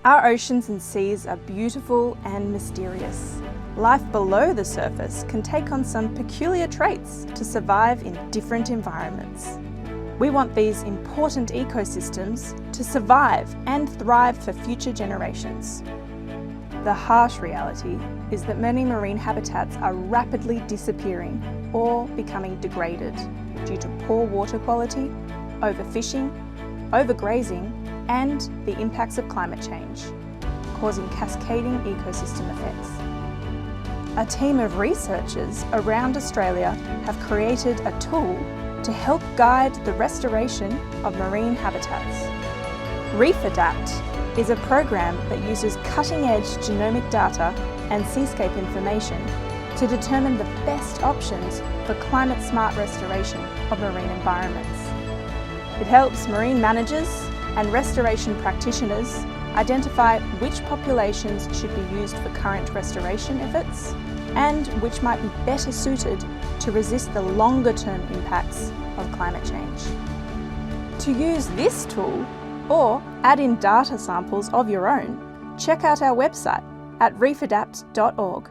Our oceans and seas are beautiful and mysterious. Life below the surface can take on some peculiar traits to survive in different environments. We want these important ecosystems to survive and thrive for future generations. The harsh reality is that many marine habitats are rapidly disappearing or becoming degraded due to poor water quality, overfishing, overgrazing, and the impacts of climate change, causing cascading ecosystem effects. A team of researchers around Australia have created a tool to help guide the restoration of marine habitats. Reef Adapt is a program that uses cutting-edge genomic data and seascape information to determine the best options for climate-smart restoration of marine environments. It helps marine managers and restoration practitioners identify which populations should be used for current restoration efforts and which might be better suited to resist the longer-term impacts of climate change. To use this tool or add in data samples of your own, check out our website at reefadapt.org.